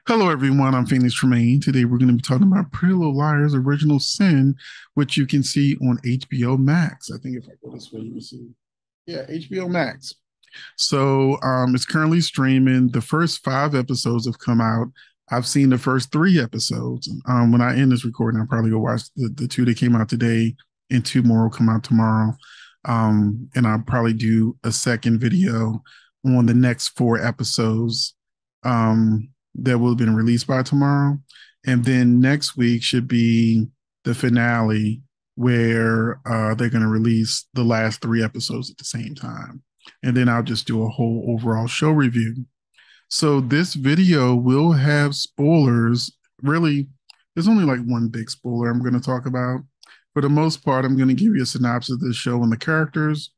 Hello, everyone. I'm Phoenix Tremaine. Today, we're going to be talking about Pretty Little Liars Original Sin, which you can see on HBO Max. I think if I go this way, you can see. Yeah, HBO Max. It's currently streaming. The first 5 episodes have come out. I've seen the first 3 episodes. When I end this recording, I'll probably go watch the two that came out today, and two more will come out tomorrow. And I'll probably do a second video on the next 4 episodes. That will have been released by tomorrow. And then next week should be the finale where they're going to release the last 3 episodes at the same time. And then I'll just do a whole overall show review. So this video will have spoilers. Really, there's only like one big spoiler I'm going to talk about. For the most part, I'm going to give you a synopsis of the show and the characters.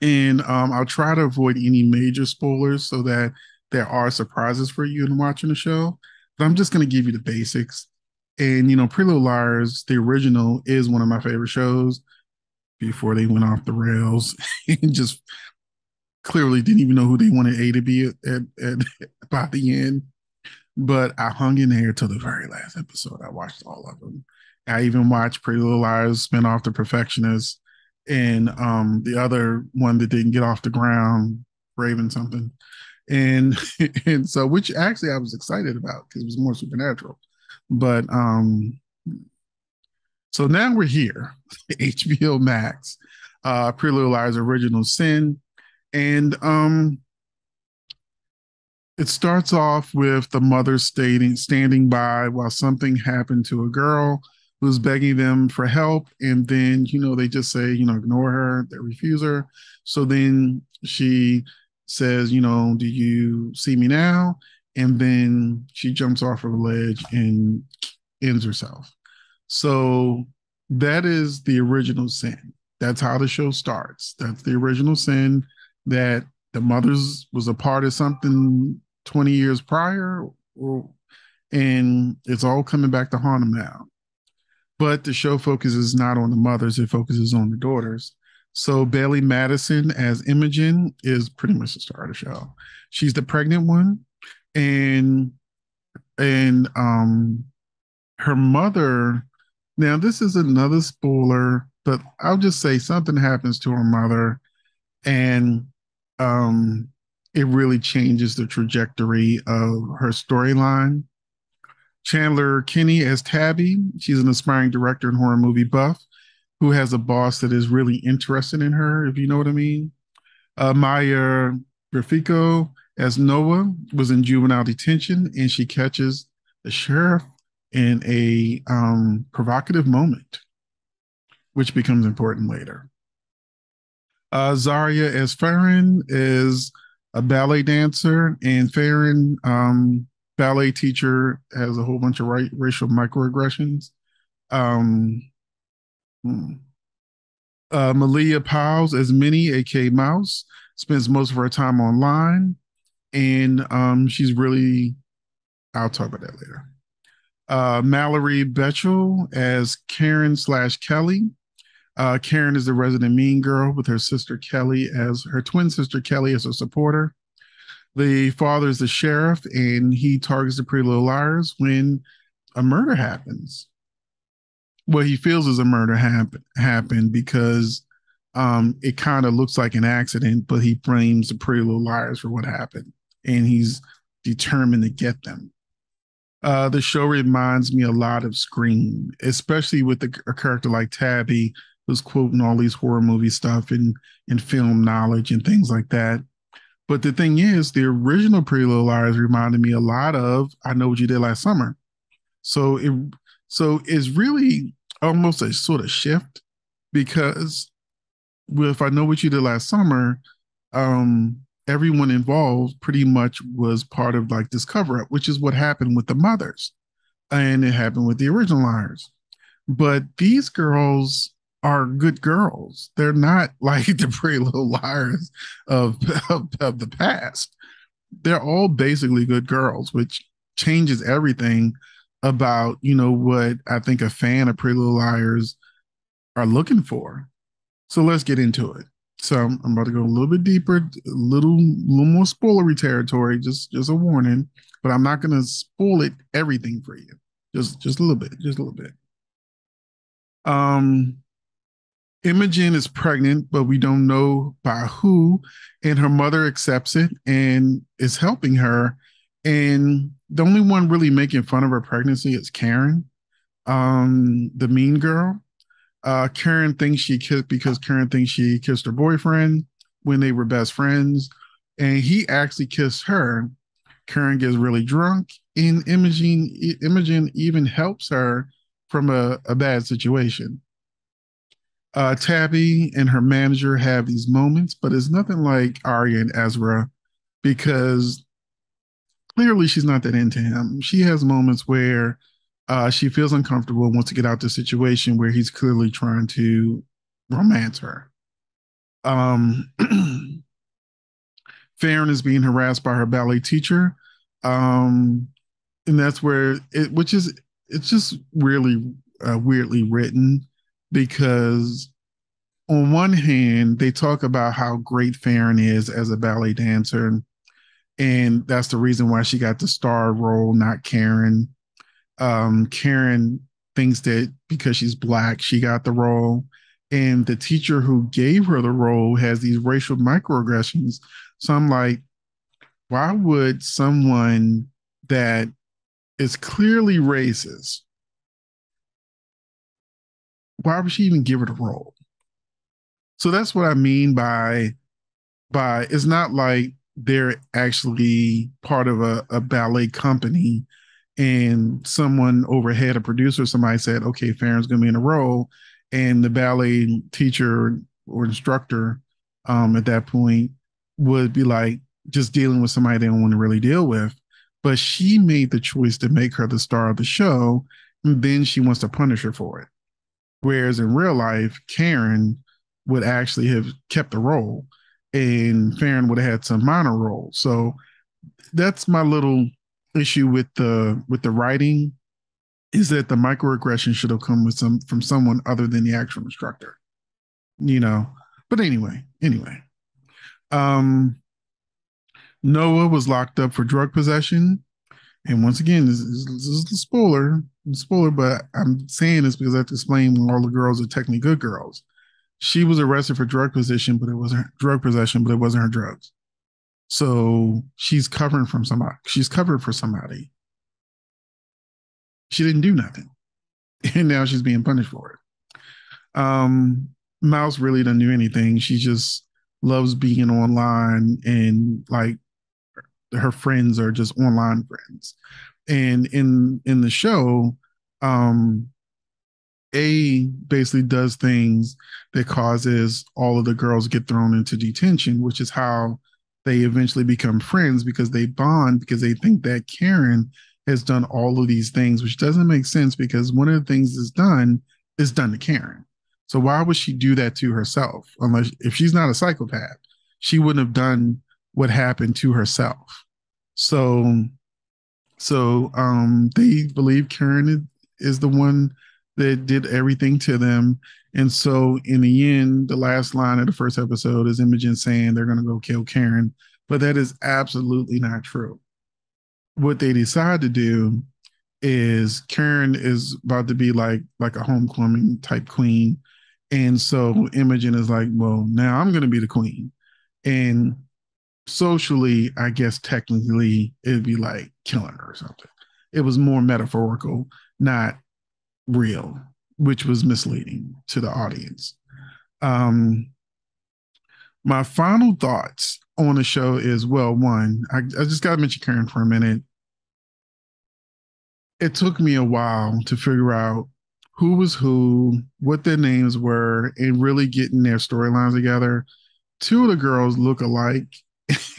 And I'll try to avoid any major spoilers so that there are surprises for you in watching the show. But I'm just going to give you the basics. And, Pretty Little Liars, the original, is one of my favorite shows before they went off the rails and just clearly didn't even know who they wanted A to be at by the end. But I hung in there till the very last episode. I watched all of them. I even watched Pretty Little Liars spin off The Perfectionist and the other one that didn't get off the ground, Raven something. And and so which actually I was excited about because it was more supernatural. But so now we're here, HBO Max, Pretty Little Liars Original Sin. And it starts off with the mother standing by while something happened to a girl who's begging them for help. And then, they just say, ignore her, they refuse her. So then she says, do you see me now? And then she jumps off of a ledge and ends herself. So that is the original sin. That's how the show starts. That's the original sin, that the mother's was a part of something 20 years prior, and it's all coming back to haunt them now. But the show focuses not on the mothers, it focuses on the daughters. So Bailey Madison as Imogen is pretty much the star of the show. She's the pregnant one, and and her mother. Now this is another spoiler, but I'll just say something happens to her mother, and um, it really changes the trajectory of her storyline. Chandler Kinney as Tabby. She's an aspiring director and horror movie buff who has a boss that is really interested in her, if you know what I mean. Maya Grafico as Noah was in juvenile detention, and she catches the sheriff in a provocative moment, which becomes important later. Zaria as Farron is a ballet dancer, and Farron, ballet teacher, has a whole bunch of racial microaggressions. Um, hmm. Malia Powles as Minnie, aka Mouse, spends most of her time online, and she's really. I'll talk about that later. Mallory Betchel as Karen/Kelly. Karen is the resident mean girl with her sister Kelly as her twin sister Kelly as a supporter. The father is the sheriff, and he targets the Pretty Little Liars when a murder happens. What he feels is a murder happened because it kind of looks like an accident, but he blames the Pretty Little Liars for what happened, and he's determined to get them. The show reminds me a lot of Scream, especially with a character like Tabby, who's quoting all these horror movie stuff and film knowledge and things like that. But the thing is, the original Pretty Little Liars reminded me a lot of I Know What You Did Last Summer. So it's really almost a sort of shift because with I Know What You Did Last Summer, everyone involved pretty much was part of like this cover up, which is what happened with the mothers, and it happened with the original Liars. But these girls are good girls. They're not like the Pretty Little Liars of the past. They're all basically good girls, which changes everything about what I think a fan of Pretty Little Liars are looking for. So let's get into it. So I'm about to go a little bit deeper, a little more spoilery territory. Just a warning, but I'm not going to spoil it everything for you. Just a little bit, just a little bit. Um, Imogen is pregnant, but we don't know by who, and her mother accepts it and is helping her. And the only one really making fun of her pregnancy is Karen, the mean girl. Karen thinks she kissed because Karen thinks she kissed her boyfriend when they were best friends, and he actually kissed her. Karen gets really drunk, and Imogen even helps her from a bad situation. Tabby and her manager have these moments, but it's nothing like Arya and Ezra because clearly she's not that into him. She has moments where she feels uncomfortable and wants to get out the situation where he's clearly trying to romance her. Um, Farron is being harassed by her ballet teacher, um, and that's where which is it's just really weirdly written because on one hand they talk about how great Farron is as a ballet dancer, and that's the reason why she got the star role, not Karen. Karen thinks that because she's black, she got the role. And the teacher who gave her the role has these racial microaggressions. So I'm like, why would someone that is clearly racist, why would she even give her the role? So that's what I mean by it's not like they're actually part of a ballet company and someone overhead, a producer, somebody said, okay, Farron's going to be in a role. And the ballet teacher or instructor at that point would be like just dealing with somebody they don't want to really deal with. But she made the choice to make her the star of the show. And then she wants to punish her for it. Whereas in real life, Karen would actually have kept the role and Farron would have had some minor roles. So that's my little issue with the writing is that the microaggression should have come with some from someone other than the actual instructor, you know. But anyway, um, Noah was locked up for drug possession, and once again, this is the spoiler. But I'm saying this because I have to explain when all the girls are technically good girls. She was arrested for drug possession, but it wasn't drug possession, but it wasn't her drugs. So she's covering from somebody. She's covered for somebody. She didn't do nothing, and now she's being punished for it. Mouse really doesn't do anything. She just loves being online and like her friends are just online friends. And in the show, um, A basically does things that causes all of the girls get thrown into detention, which is how they eventually become friends because they bond because they think that Karen has done all of these things, which doesn't make sense because one of the things is done to Karen. So why would she do that to herself? Unless if she's not a psychopath, she wouldn't have done what happened to herself. So they believe Karen is the one that did everything to them. And so in the end, the last line of the first episode is Imogen saying they're going to go kill Karen, but that is absolutely not true. What they decide to do is Karen is about to be like a homecoming type queen. And so Imogen is like, well, now I'm going to be the queen. And socially, I guess technically it'd be like killing her or something. It was more metaphorical, not real, which was misleading to the audience. Um, my final thoughts on the show is well, one, I just got to mention Karen for a minute. It took me a while to figure out who was who, what their names were, and really getting their storylines together. Two of the girls look alike,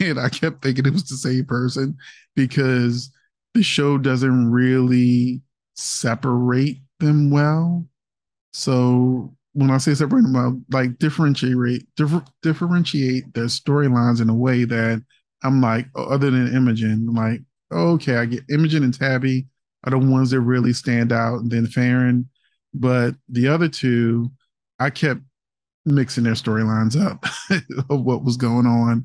and I kept thinking it was the same person because the show doesn't really separate them well. So when I say separate them well, like differentiate their storylines in a way that I'm like, other than Imogen, I'm like, okay, I get Imogen and Tabby are the ones that really stand out, and then Farron. But the other two, I kept mixing their storylines up of what was going on.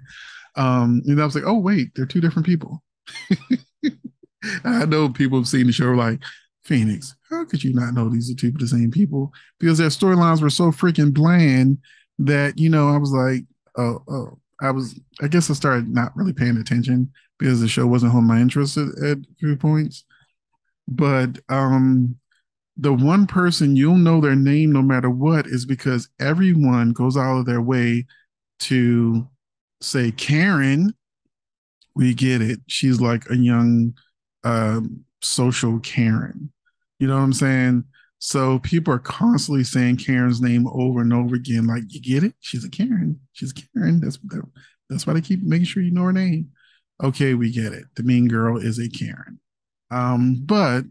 And I was like, oh wait, they're two different people. I know people have seen the show like, Phoenix, how could you not know these are two the same people? Because their storylines were so freaking bland that, I was like, I guess I started not really paying attention because the show wasn't holding my interest at a few points. But the one person you'll know their name no matter what is because everyone goes out of their way to say, Karen, we get it. She's like a young social Karen. You know what I'm saying? So people are constantly saying Karen's name over and over again. Like, you get it? She's a Karen. She's a Karen. That's why they keep making sure you know her name. Okay, we get it. The mean girl is a Karen. But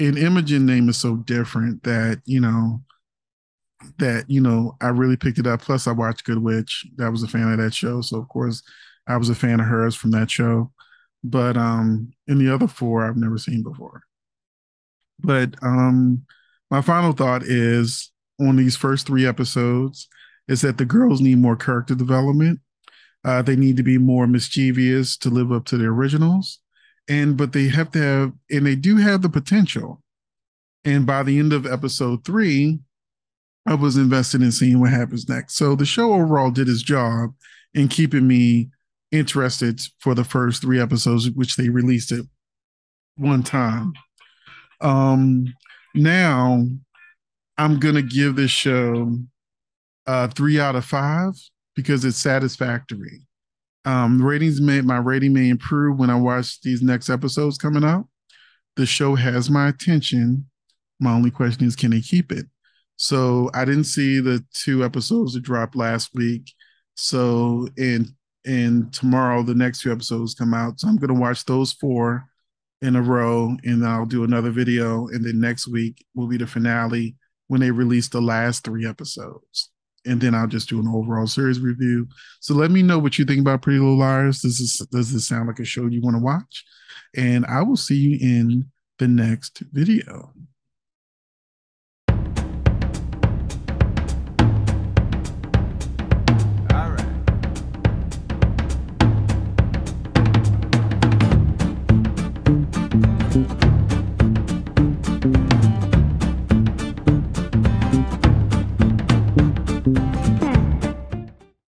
an Imogen name is so different that I really picked it up. Plus, I watched Good Witch. I was a fan of that show, so of course, I was a fan of hers from that show. But in the other four, I've never seen before. But my final thought is on these first three episodes is that the girls need more character development. They need to be more mischievous to live up to the originals, but they have to have, and they do have the potential. And by the end of episode three, I was invested in seeing what happens next. So the show overall did its job in keeping me interested for the first three episodes, which they released at one time. Um, Now I'm gonna give this show 3 out of 5 because it's satisfactory. My rating may improve when I watch these next episodes coming out. The show has my attention. My only question is, can they keep it? So I didn't see the 2 episodes that dropped last week. So and tomorrow the next 2 episodes come out. So I'm gonna watch those 4 in a row, and I'll do another video. And then next week will be the finale when they release the last 3 episodes. And then I'll just do an overall series review. So let me know what you think about Pretty Little Liars. Does this sound like a show you want to watch? And I will see you in the next video.